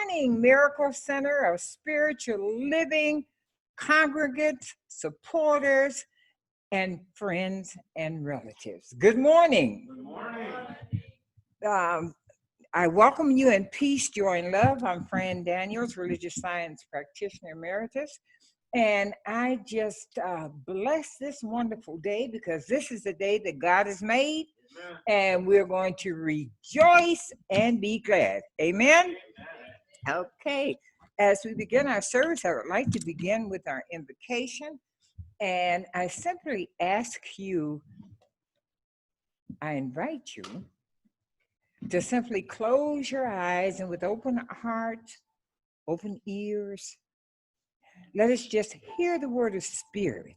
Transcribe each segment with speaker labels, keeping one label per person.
Speaker 1: morning, Miracle Center of Spiritual Living, congregants, supporters, and friends and relatives. Good morning.
Speaker 2: Good morning.
Speaker 1: I welcome you in peace, joy, and love. I'm Fran Daniels, religious science practitioner emeritus. And I just bless this wonderful day because this is the day that God has made.
Speaker 2: Amen.
Speaker 1: And we're going to rejoice and be glad. Amen? Okay. As we begin our service, I would like to begin with our invocation. And I simply ask you, I invite you to simply close your eyes and with open hearts, open ears, let us just hear the word of spirit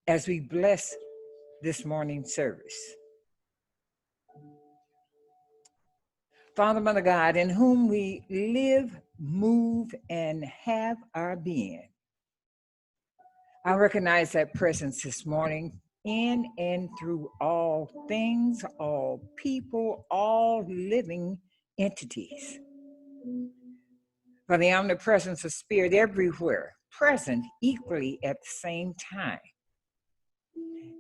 Speaker 1: as we bless this morning's service. Father, Mother God, in whom we live, move, and have our being, I recognize that presence this morning in and through all things, all people, all living entities. For the omnipresence of spirit everywhere, present equally at the same time,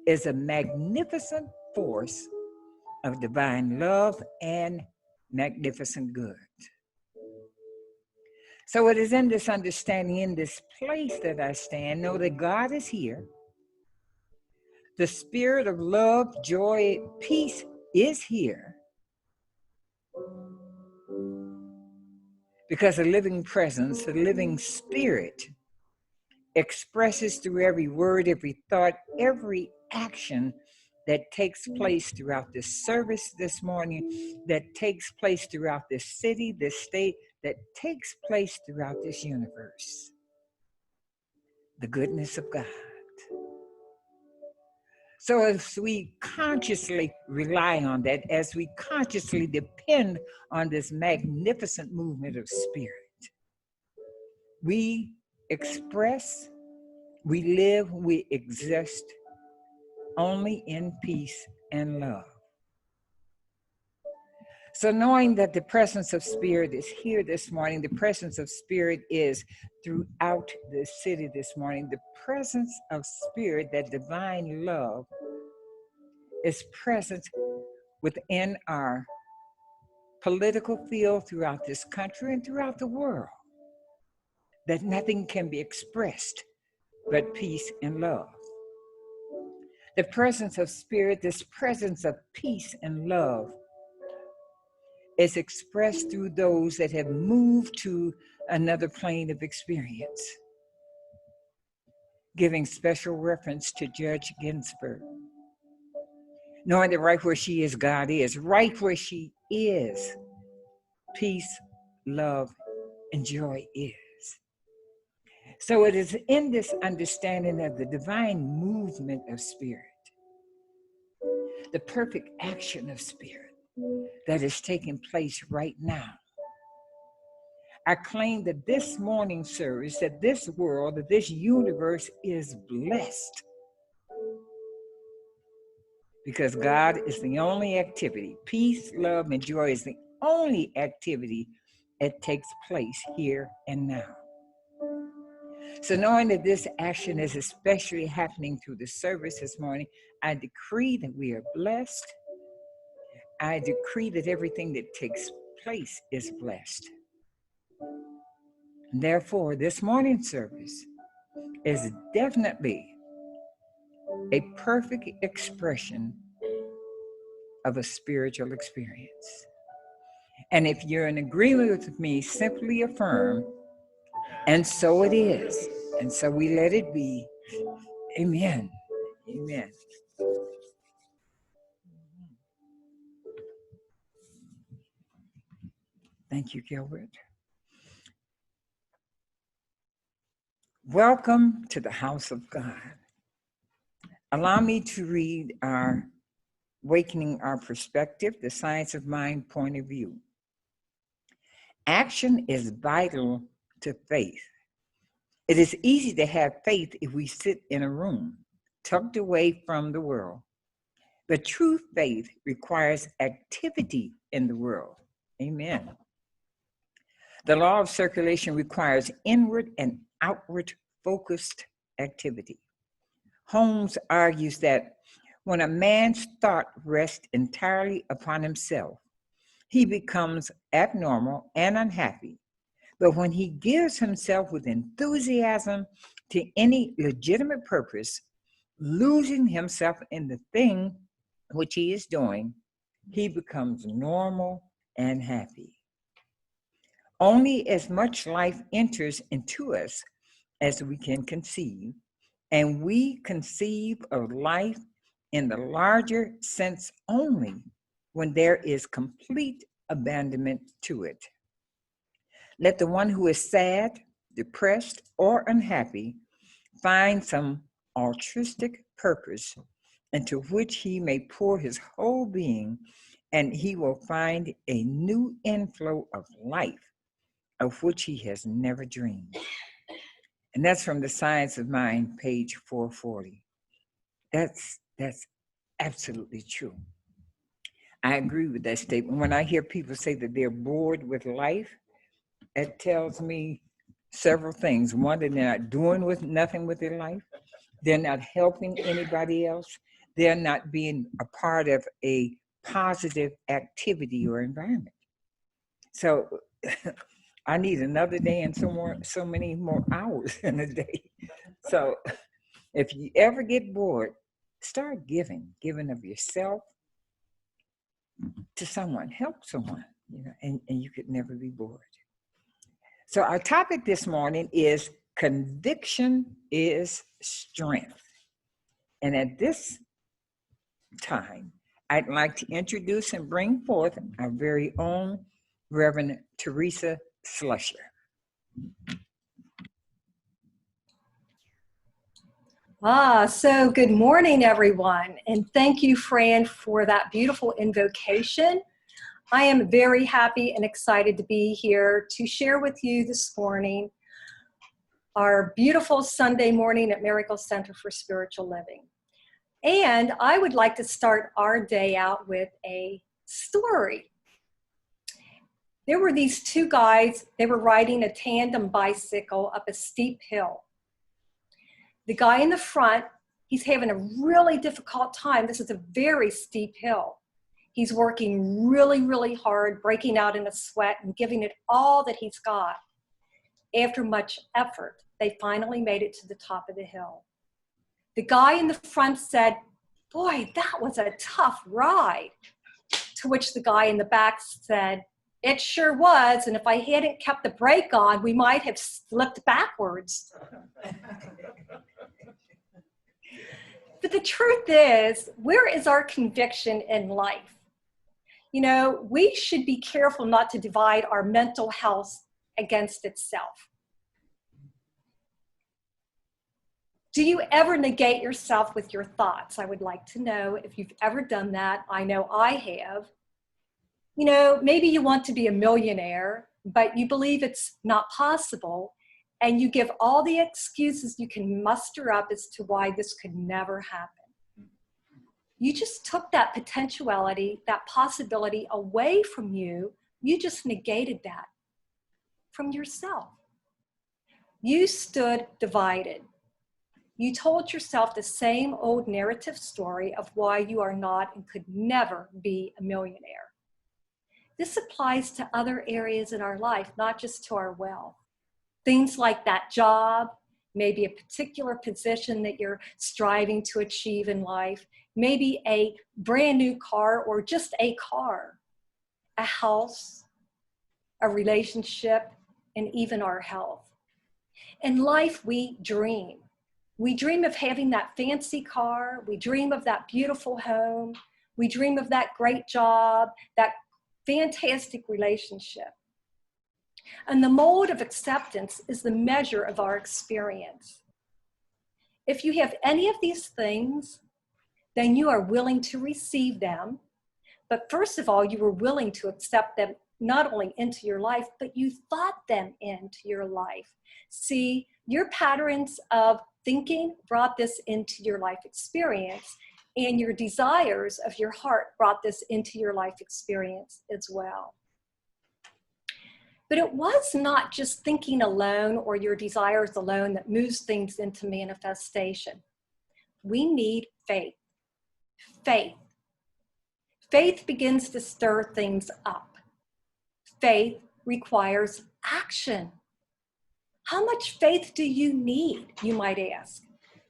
Speaker 1: is a magnificent force of divine love and magnificent good. So it is in this understanding, in this place that I stand, know that God is here. The spirit of love, joy, peace is here. Because the living presence, the living spirit, expresses through every word, every thought, every action that takes place throughout this service this morning, that takes place throughout this city, this state, that takes place throughout this universe. The goodness of God. So as we consciously rely on that, as we consciously depend on this magnificent movement of spirit, we express, we live, we exist only in peace and love. So knowing that the presence of spirit is here this morning, the presence of spirit is throughout the city this morning, the presence of spirit, that divine love, is present within our political field throughout this country and throughout the world, that nothing can be expressed but peace and love. The presence of spirit, this presence of peace and love, is expressed through those that have moved to another plane of experience, giving special reference to Judge Ginsburg. Knowing that right where she is, God is. Right where she is, peace, love, and joy is. So it is in this understanding of the divine movement of spirit, the perfect action of spirit, that is taking place right now. I claim that this morning service, that this world, that this universe is blessed. Because God is the only activity. Peace, love, and joy is the only activity that takes place here and now. So knowing that this action is especially happening through the service this morning, I decree that we are blessed. I decree that everything that takes place is blessed. And therefore, this morning's service is definitely a perfect expression of a spiritual experience. And if you're in agreement with me, simply affirm, and so it is. And so we let it be. Amen. Amen. Thank you, Gilbert. Welcome to the house of God. Allow me to read our Awakening Our Perspective, the Science of Mind point of view. Action is vital to faith. It is easy to have faith if we sit in a room, tucked away from the world. But true faith requires activity in the world. Amen. The law of circulation requires inward and outward focused activity. Holmes argues that when a man's thought rests entirely upon himself, he becomes abnormal and unhappy. But when he gives himself with enthusiasm to any legitimate purpose, losing himself in the thing which he is doing, he becomes normal and happy. Only as much life enters into us as we can conceive, and we conceive of life in the larger sense only when there is complete abandonment to it. Let the one who is sad, depressed, or unhappy find some altruistic purpose into which he may pour his whole being, and he will find a new inflow of life of which he has never dreamed. And that's from The Science of Mind, page 440. That's absolutely true. I agree with that statement. When I hear people say that they're bored with life, it tells me several things. One, that they're not doing nothing with their life. They're not helping anybody else. They're not being a part of a positive activity or environment. So I need another day and so many more hours in a day. So if you ever get bored, start giving of yourself to someone, help someone, and you could never be bored. So our topic this morning is conviction is strength. And at this time, I'd like to introduce and bring forth our very own Reverend Theresa Slusher.
Speaker 2: So good morning, everyone. And thank you, Fran, for that beautiful invocation. I am very happy and excited to be here to share with you this morning our beautiful Sunday morning at Miracle Center for Spiritual Living. And I would like to start our day out with a story. There were these two guys, they were riding a tandem bicycle up a steep hill. The guy in the front, he's having a really difficult time. This is a very steep hill. He's working really, really hard, breaking out in a sweat and giving it all that he's got. After much effort, they finally made it to the top of the hill. The guy in the front said, "Boy, that was a tough ride." To which the guy in the back said, "It sure was, and if I hadn't kept the brake on, we might have slipped backwards." But the truth is, where is our conviction in life? We should be careful not to divide our mental health against itself. Do you ever negate yourself with your thoughts? I would like to know if you've ever done that. I know I have. Maybe you want to be a millionaire, but you believe it's not possible, and you give all the excuses you can muster up as to why this could never happen. You just took that potentiality, that possibility away from you. You just negated that from yourself. You stood divided. You told yourself the same old narrative story of why you are not and could never be a millionaire. This applies to other areas in our life, not just to our wealth. Things like that job, maybe a particular position that you're striving to achieve in life, maybe a brand new car or just a car, a house, a relationship, and even our health. In life, we dream. We dream of having that fancy car. We dream of that beautiful home. We dream of that great job, that fantastic relationship. And the mode of acceptance is the measure of our experience. If you have any of these things, then you are willing to receive them. But first of all, you were willing to accept them not only into your life, but you thought them into your life. See, your patterns of thinking brought this into your life experience, and your desires of your heart brought this into your life experience as well. But it was not just thinking alone or your desires alone that moves things into manifestation. We need faith. Faith. Faith begins to stir things up. Faith requires action. How much faith do you need, you might ask?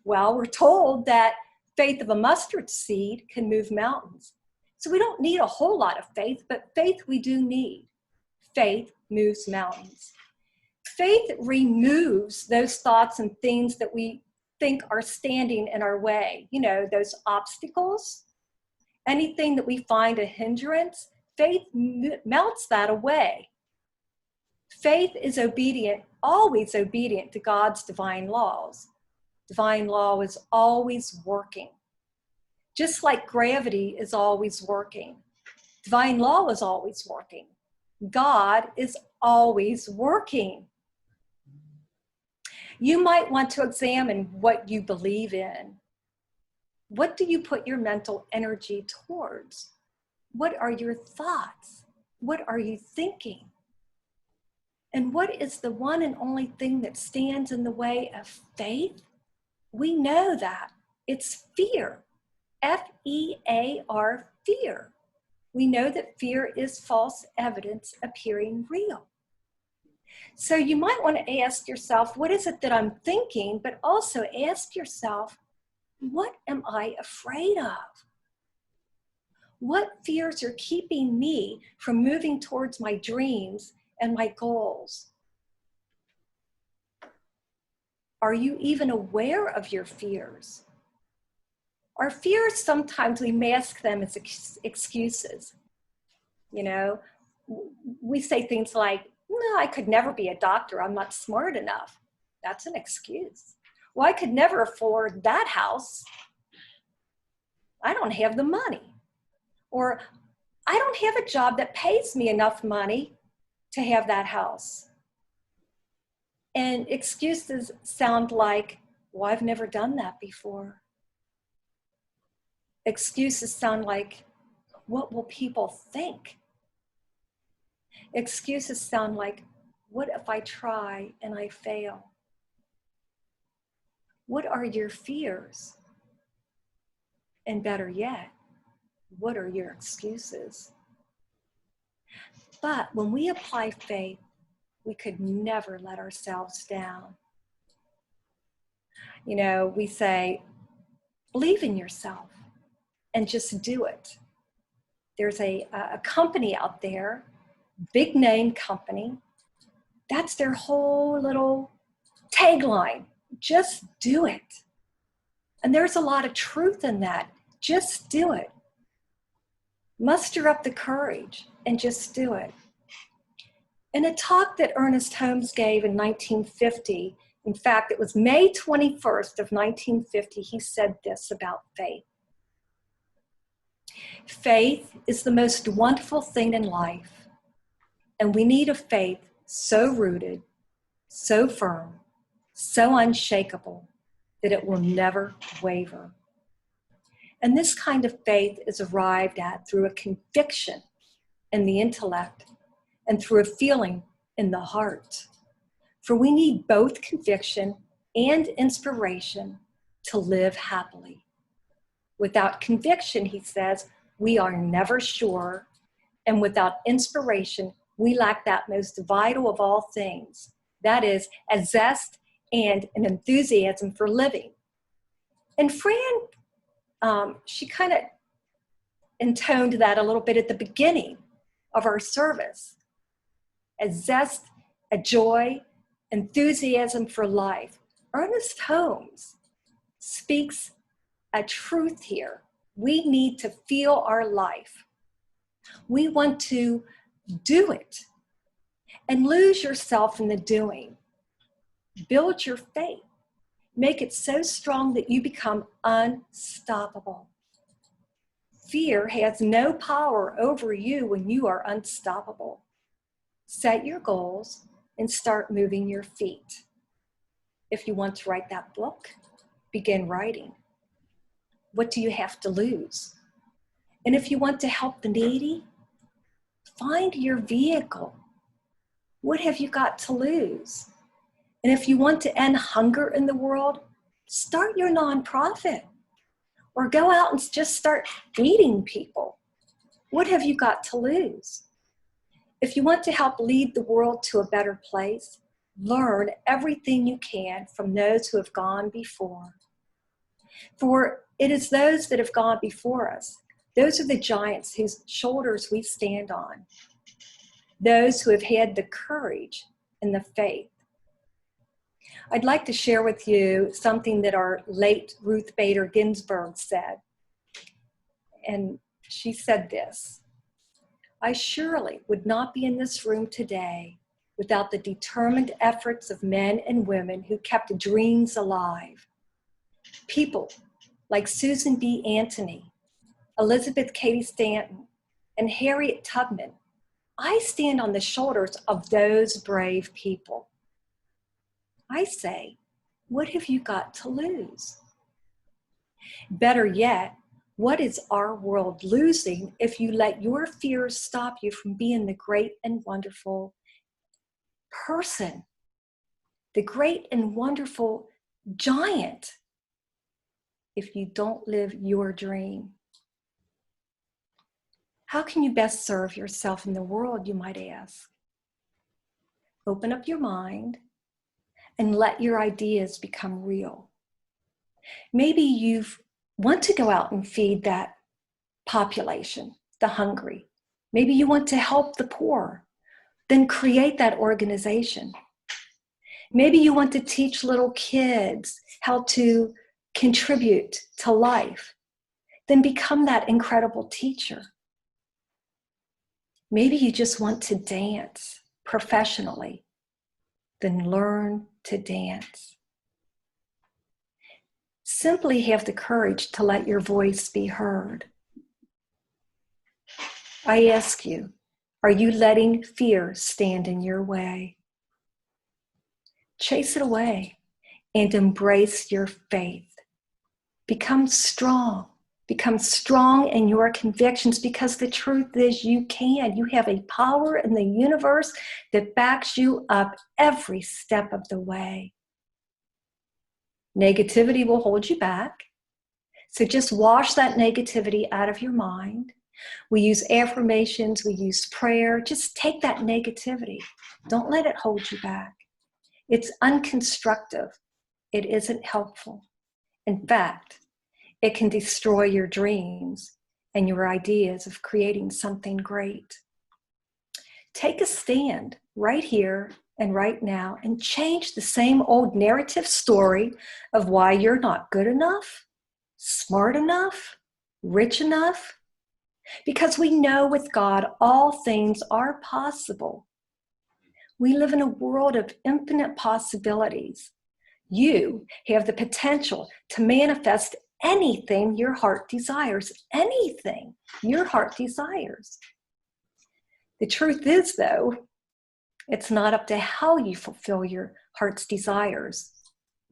Speaker 2: Well, we're told that faith of a mustard seed can move mountains. So we don't need a whole lot of faith, but faith we do need. Faith moves mountains. Faith removes those thoughts and things that we think are standing in our way. You know, those obstacles, anything that we find a hindrance, faith melts that away. Faith is obedient, always obedient to God's divine laws. Divine law is always working. Just like gravity is always working. Divine law is always working. God is always working. You might want to examine what you believe in. What do you put your mental energy towards? What are your thoughts? What are you thinking? And what is the one and only thing that stands in the way of faith? We know that. It's fear. F-E-A-R, fear. We know that fear is false evidence appearing real. So you might want to ask yourself, what is it that I'm thinking? But also ask yourself, what am I afraid of? What fears are keeping me from moving towards my dreams and my goals? Are you even aware of your fears? Our fears, sometimes we mask them as excuses. You know, we say things like, no, I could never be a doctor. I'm not smart enough. That's an excuse. Well, I could never afford that house. I don't have the money. Or I don't have a job that pays me enough money to have that house. And excuses sound like, well, I've never done that before. Excuses sound like, what will people think? Excuses sound like, what if I try and I fail? What are your fears? And better yet, what are your excuses? But when we apply faith, we could never let ourselves down. You know, we say, believe in yourself and just do it. There's a company out there, big name company, that's their whole little tagline, just do it. And there's a lot of truth in that, just do it. Muster up the courage and just do it. In a talk that Ernest Holmes gave in 1950, in fact, it was May 21st of 1950, he said this about faith. Faith is the most wonderful thing in life, and we need a faith so rooted, so firm, so unshakable that it will never waver. And this kind of faith is arrived at through a conviction in the intellect and through a feeling in the heart. For we need both conviction and inspiration to live happily. Without conviction, he says, we are never sure, and without inspiration, we lack that most vital of all things. That is, a zest and an enthusiasm for living. And Fran, she kind of intoned that a little bit at the beginning of our service. A zest, a joy, enthusiasm for life. Ernest Holmes speaks a truth here. We need to feel our life. We want to do it and lose yourself in the doing. Build your faith. Make it so strong that you become unstoppable. Fear has no power over you when you are unstoppable. Set your goals and start moving your feet. If you want to write that book, begin writing. What do you have to lose? And if you want to help the needy, find your vehicle. What have you got to lose? And if you want to end hunger in the world, start your nonprofit or go out and just start feeding people. What have you got to lose? If you want to help lead the world to a better place, learn everything you can from those who have gone before. For it is those that have gone before us. Those are the giants whose shoulders we stand on. Those who have had the courage and the faith. I'd like to share with you something that our late Ruth Bader Ginsburg said. And she said this: I surely would not be in this room today without the determined efforts of men and women who kept dreams alive. People like Susan B. Anthony, Elizabeth Cady Stanton, and Harriet Tubman. I stand on the shoulders of those brave people. I say, what have you got to lose? Better yet, what is our world losing if you let your fears stop you from being the great and wonderful person, the great and wonderful giant, if you don't live your dream? How can you best serve yourself in the world, you might ask? Open up your mind and let your ideas become real. Maybe you want to go out and feed that population, the hungry. Maybe you want to help the poor. Then create that organization. Maybe you want to teach little kids how to contribute to life. Then become that incredible teacher. Maybe you just want to dance professionally. Then learn to dance. Simply have the courage to let your voice be heard. I ask you, are you letting fear stand in your way? Chase it away and embrace your faith. Become strong. Become strong in your convictions, because the truth is you can. You have a power in the universe that backs you up every step of the way. Negativity will hold you back. So just wash that negativity out of your mind. We use affirmations, we use prayer. Just take that negativity. Don't let it hold you back. It's unconstructive. It isn't helpful. In fact, it can destroy your dreams and your ideas of creating something great. Take a stand right here and right now and change the same old narrative story of why you're not good enough, smart enough, rich enough. Because we know with God, all things are possible. We live in a world of infinite possibilities. You have the potential to manifest anything your heart desires, anything your heart desires. The truth is, though, it's not up to how you fulfill your heart's desires.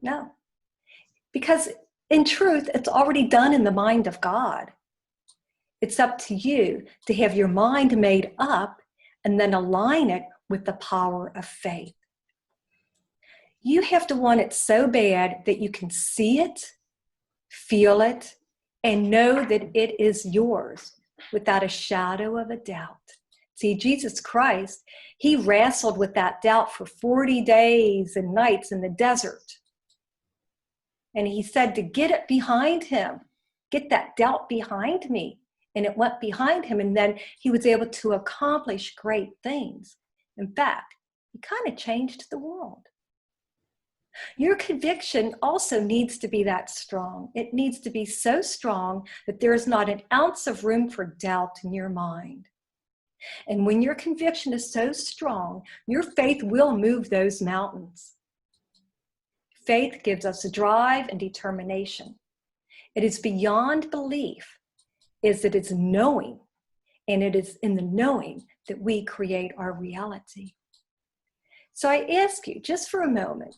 Speaker 2: No. Because in truth, it's already done in the mind of God. It's up to you to have your mind made up and then align it with the power of faith. You have to want it so bad that you can see it, feel it, and know that it is yours without a shadow of a doubt. See, Jesus Christ, he wrestled with that doubt for 40 days and nights in the desert. And he said to get it behind him, get that doubt behind me. And it went behind him, and then he was able to accomplish great things. In fact, he kind of changed the world. Your conviction also needs to be that strong. It needs to be so strong that there is not an ounce of room for doubt in your mind. And when your conviction is so strong, your faith will move those mountains. Faith gives us a drive and determination. It is beyond belief, is that it's knowing, and it is in the knowing that we create our reality. So I ask you, just for a moment,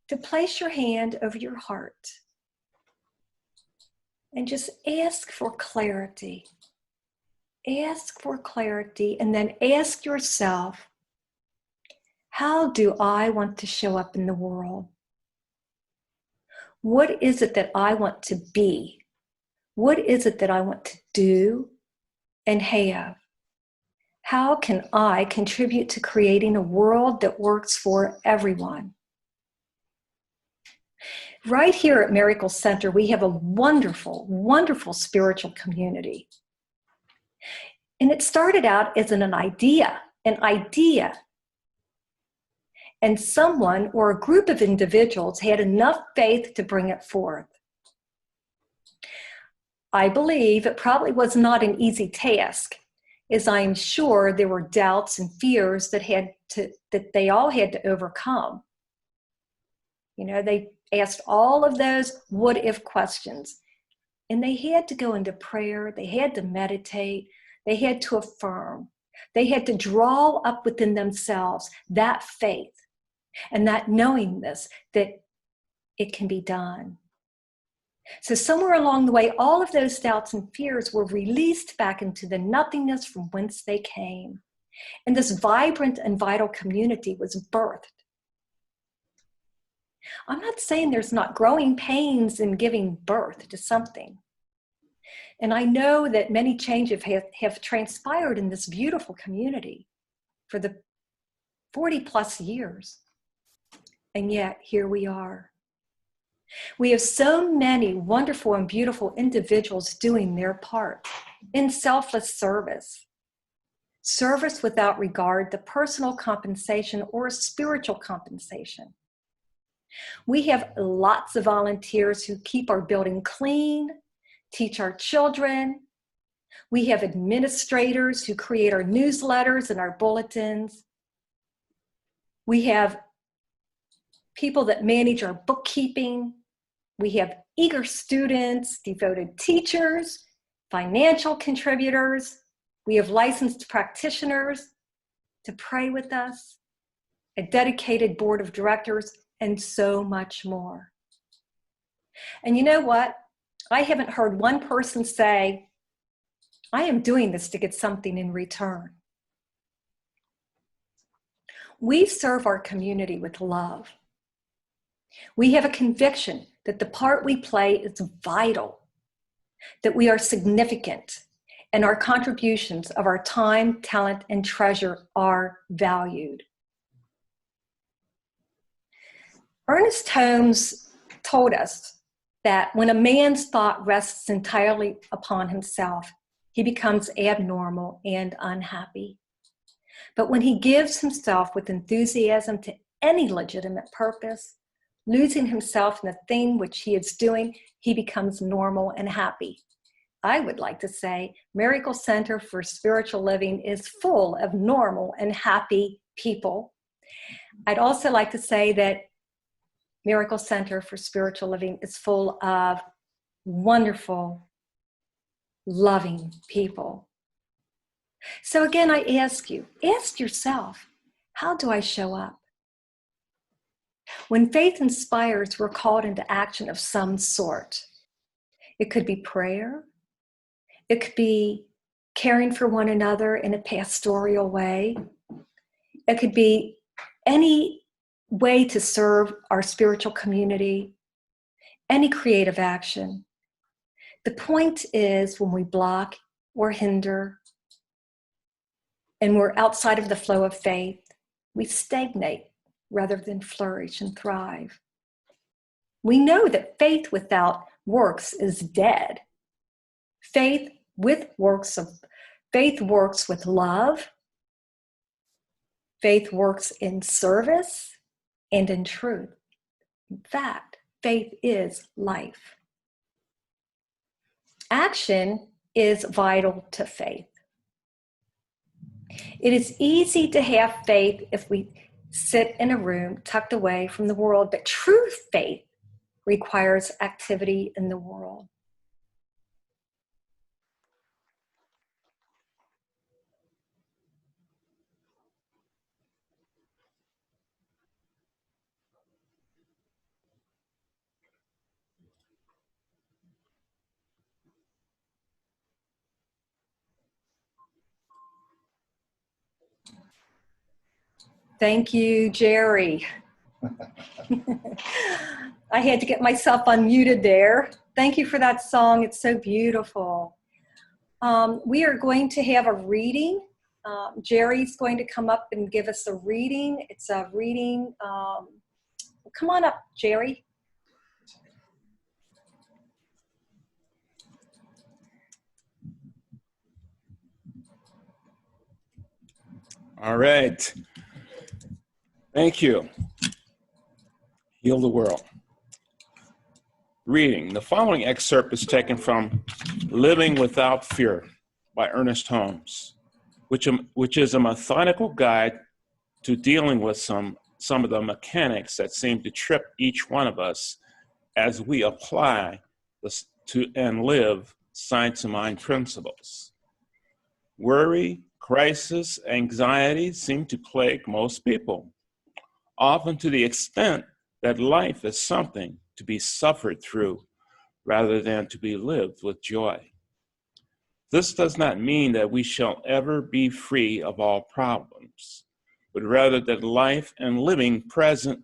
Speaker 2: to place your hand over your heart and just ask for clarity. Ask for clarity, and then ask yourself, How do I want to show up in the world? What is it that I want to be? What is it that I want to do and have? How can I contribute to creating a world that works for everyone? Right here at Miracle Center, we have a wonderful, wonderful spiritual community. And it started out as an idea. And someone or a group of individuals had enough faith to bring it forth. I believe it probably was not an easy task, as I am sure there were doubts and fears that they all had to overcome. You know, they asked all of those what if questions, and they had to go into prayer, they had to meditate, they had to affirm, they had to draw up within themselves that faith and that knowingness that it can be done. So somewhere along the way, all of those doubts and fears were released back into the nothingness from whence they came. And this vibrant and vital community was birthed. I'm not saying there's not growing pains in giving birth to something. And I know that many changes have transpired in this beautiful community for the 40 plus years. And yet here we are. We have so many wonderful and beautiful individuals doing their part in selfless service. Service without regard to personal compensation or spiritual compensation. We have lots of volunteers who keep our building clean, teach our children. We have administrators who create our newsletters and our bulletins. We have people that manage our bookkeeping. We have eager students, devoted teachers, financial contributors. We have licensed practitioners to pray with us, a dedicated board of directors, and so much more. And you know what? I haven't heard one person say, I am doing this to get something in return. We serve our community with love. We have a conviction that the part we play is vital, that we are significant, and our contributions of our time, talent, and treasure are valued. Ernest Holmes told us that when a man's thought rests entirely upon himself, he becomes abnormal and unhappy. But when he gives himself with enthusiasm to any legitimate purpose, losing himself in the thing which he is doing, he becomes normal and happy. I would like to say Miracle Center for Spiritual Living is full of normal and happy people. I'd also like to say that Miracle Center for Spiritual Living is full of wonderful, loving people. So again, I ask yourself, how do I show up? When faith inspires, we're called into action of some sort. It could be prayer. It could be caring for one another in a pastoral way. It could be any way to serve our spiritual community, any creative action. The point is when we block or hinder and we're outside of the flow of faith, we stagnate rather than flourish and thrive. We know that faith without works is dead. Faith works with love. Faith works in service and in truth. In fact, faith is life. Action is vital to faith. It is easy to have faith if we sit in a room tucked away from the world, but true faith requires activity in the world. Thank you, Jerry. I had to get myself unmuted there. Thank you for that song. It's so beautiful. We are going to have a reading. Jerry's going to come up and give us a reading. It's a reading. Come on up, Jerry.
Speaker 3: All right. Thank you. Heal the world. Reading. The following excerpt is taken from Living Without Fear by Ernest Holmes, which is a methodical guide to dealing with some of the mechanics that seem to trip each one of us as we apply this to and live science of mind principles. Worry, crisis, anxiety seem to plague most people, often to the extent that life is something to be suffered through rather than to be lived with joy. This does not mean that we shall ever be free of all problems, but rather that life and living present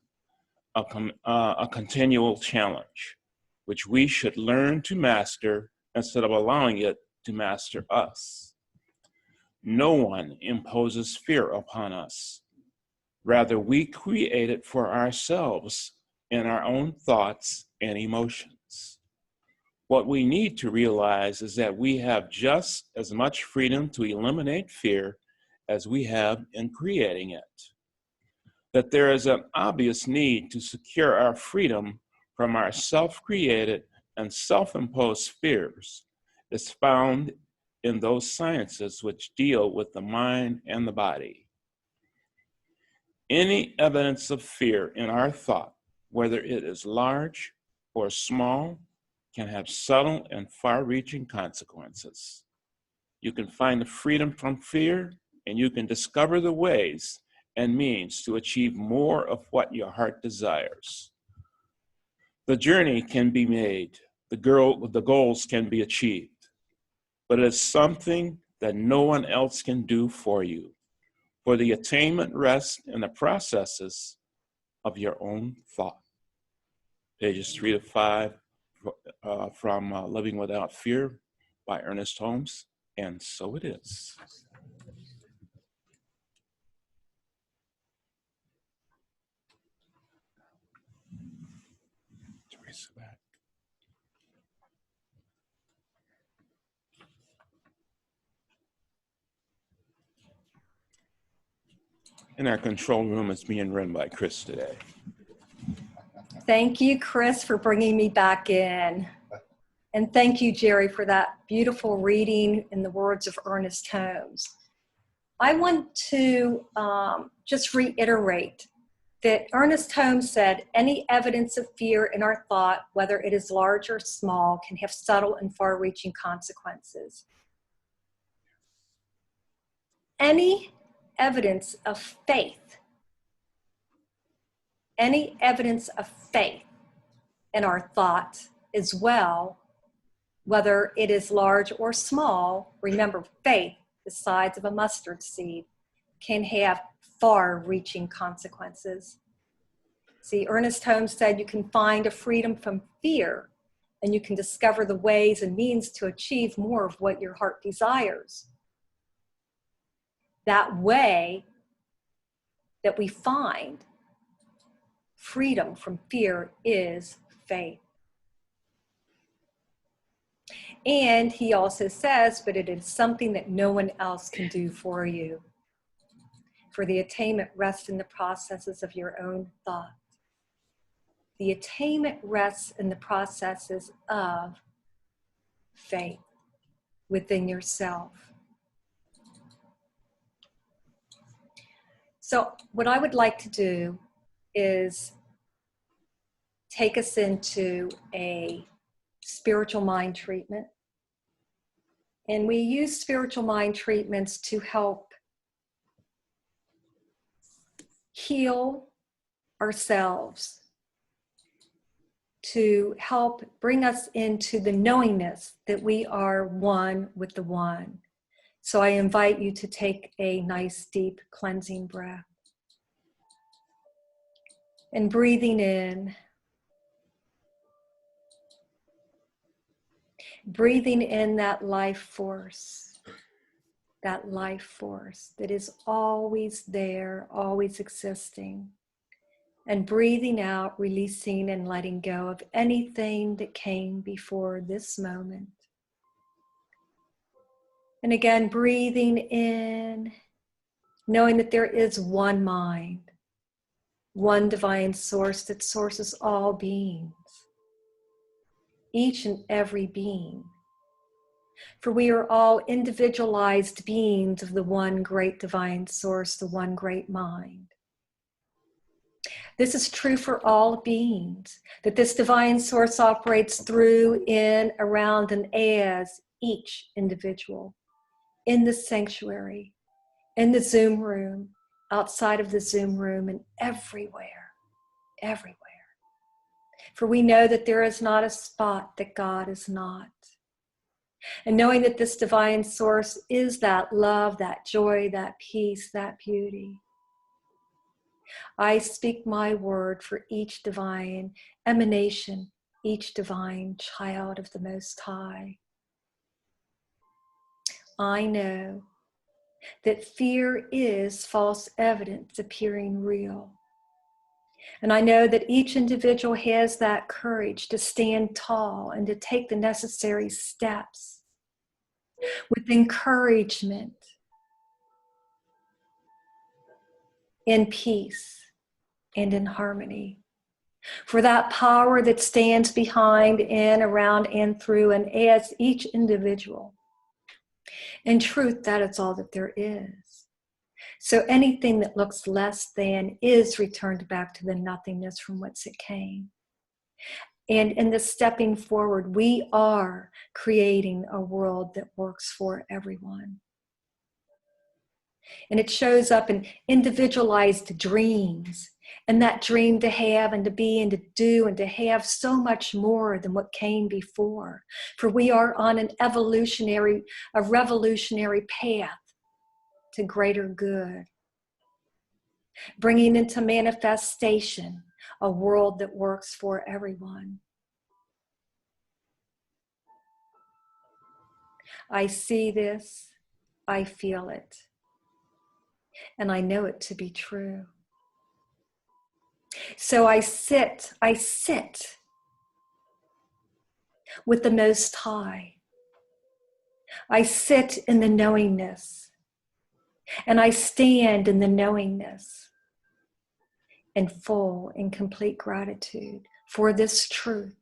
Speaker 3: a continual challenge, which we should learn to master instead of allowing it to master us. No one imposes fear upon us. Rather, we create it for ourselves in our own thoughts and emotions. What we need to realize is that we have just as much freedom to eliminate fear as we have in creating it. That there is an obvious need to secure our freedom from our self-created and self-imposed fears is found in those sciences which deal with the mind and the body. Any evidence of fear in our thought, whether it is large or small, can have subtle and far-reaching consequences. You can find the freedom from fear, and you can discover the ways and means to achieve more of what your heart desires. The journey can be made, the goals can be achieved, but it is something that no one else can do for you. For the attainment rests in the processes of your own thought. Pages 3 to 5 from Living Without Fear by Ernest Holmes, and so it is. Theresa back. And our control room is being run by Chris today.
Speaker 2: Thank you, Chris, for bringing me back in. And thank you, Jerry, for that beautiful reading in the words of Ernest Holmes. I want to just reiterate that Ernest Holmes said, any evidence of fear in our thought, whether it is large or small, can have subtle and far-reaching consequences. Any evidence of faith, any evidence of faith in our thought as well, whether it is large or small, remember, faith, the size of a mustard seed, can have far-reaching consequences. See, Ernest Holmes said you can find a freedom from fear, and you can discover the ways and means to achieve more of what your heart desires. That way that we find freedom from fear is faith. And he also says, but it is something that no one else can do for you. For the attainment rests in the processes of your own thought. The attainment rests in the processes of faith within yourself. So what I would like to do is take us into a spiritual mind treatment. And we use spiritual mind treatments to help heal ourselves, to help bring us into the knowingness that we are one with the one. So I invite you to take a nice, deep, cleansing breath. And breathing in. Breathing in that life force. That life force that is always there, always existing. And breathing out, releasing and letting go of anything that came before this moment. And again, breathing in, knowing that there is one mind, one divine source that sources all beings, each and every being. For we are all individualized beings of the one great divine source, the one great mind. This is true for all beings, that this divine source operates through, in, around, and as each individual, in the sanctuary, in the Zoom room, outside of the Zoom room, and everywhere, everywhere. For we know that there is not a spot that God is not. And knowing that this divine source is that love, that joy, that peace, that beauty. I speak my word for each divine emanation, each divine child of the Most High. I know that fear is false evidence appearing real. And I know that each individual has that courage to stand tall and to take the necessary steps with encouragement, in peace, and in harmony. For that power that stands behind, in, around, and through, and as each individual. In truth, that is all that there is. So anything that looks less than is returned back to the nothingness from whence it came. And in this stepping forward, we are creating a world that works for everyone. And it shows up in individualized dreams, and that dream to have and to be and to do and to have so much more than what came before. For we are on a revolutionary path to greater good, bringing into manifestation a world that works for everyone. I see this, I feel it, and I know it to be true. So I sit with the Most High. I sit in the knowingness, and I stand in the knowingness in full and complete gratitude for this truth.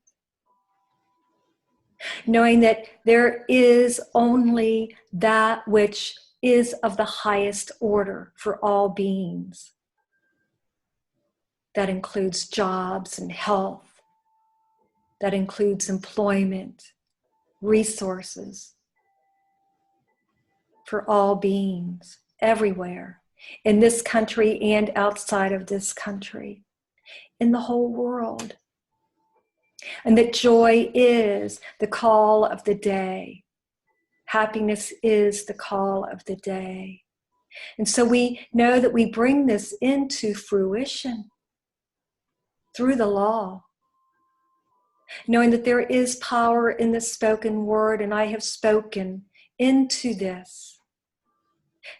Speaker 2: Knowing that there is only that which is of the highest order for all beings. That includes jobs and health. That includes employment, resources for all beings everywhere, in this country and outside of this country, in the whole world. And that joy is the call of the day. Happiness is the call of the day. And so we know that we bring this into fruition through the law, knowing that there is power in the spoken word, and I have spoken into this.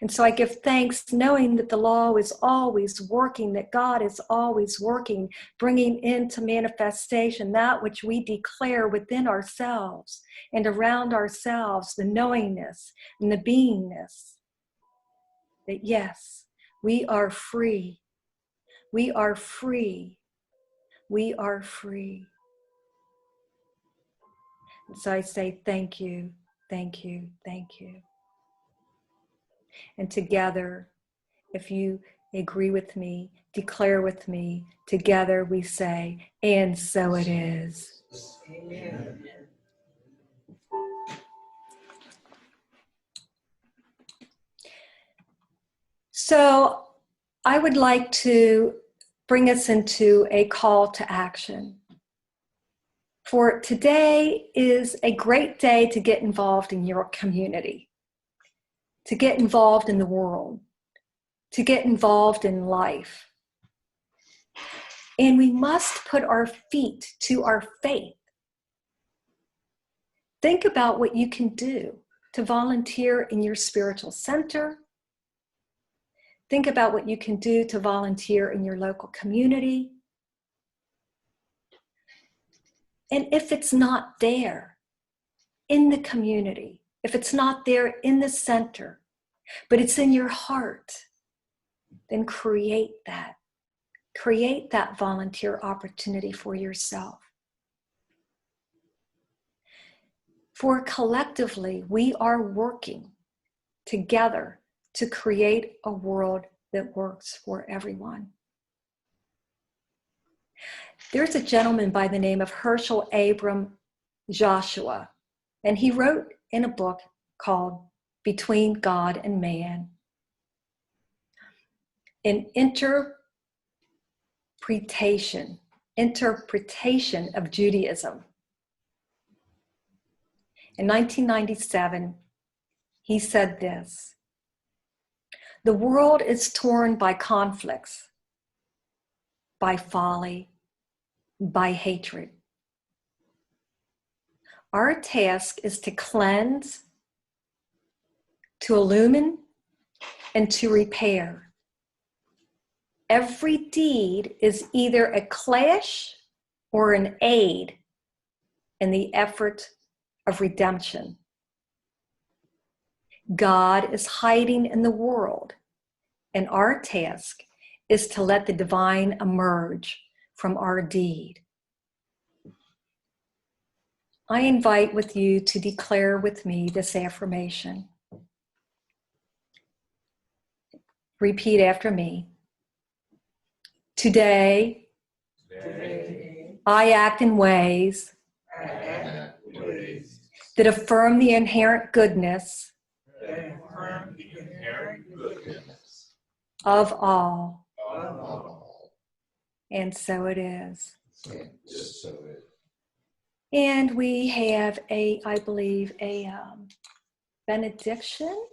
Speaker 2: And so I give thanks, knowing that the law is always working, that God is always working, bringing into manifestation that which we declare within ourselves and around ourselves, the knowingness and the beingness, that yes, we are free. We are free. We are free. And so I say thank you, thank you, thank you. And together, if you agree with me, declare with me, together we say, and so it is.
Speaker 1: Amen.
Speaker 2: So I would like to bring us into a call to action. For today is a great day to get involved in your community, to get involved in the world, to get involved in life. And we must put our feet to our faith. Think about what you can do to volunteer in your spiritual center. Think about what you can do to volunteer in your local community. And if it's not there in the community, if it's not there in the center, but it's in your heart, then create that. Create that volunteer opportunity for yourself. For collectively, we are working together to create a world that works for everyone. There's a gentleman by the name of Herschel Abram Joshua, and he wrote in a book called Between God and Man, an interpretation of Judaism. In 1997, he said this: "The world is torn by conflicts, by folly, by hatred. Our task is to cleanse, to illumine, and to repair. Every deed is either a clash or an aid in the effort of redemption. God is hiding in the world, and our task is to let the divine emerge from our deed." I invite with you to declare with me this affirmation. Repeat after me. Today, I act in ways that affirm the inherent goodness of all. And so it is. And we have I believe, a benediction.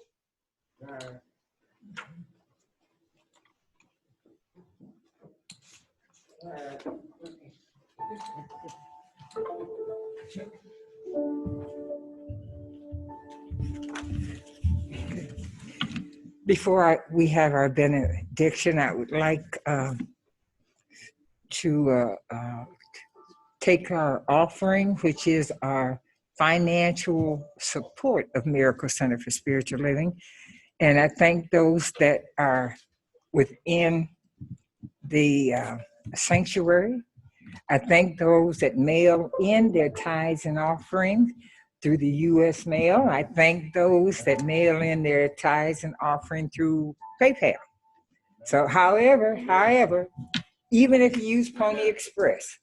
Speaker 1: Before we have our benediction, I would like to take our offering, which is our financial support of Miracle Center for Spiritual Living. And I thank those that are within the sanctuary. I thank those that mail in their tithes and offerings through the U.S. mail. I thank those that mail in their tithes and offering through PayPal. So however, even if you use Pony Express,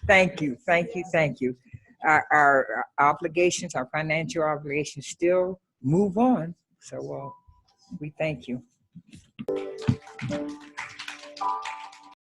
Speaker 1: thank you. Our obligations, our financial obligations still move on. So we thank you.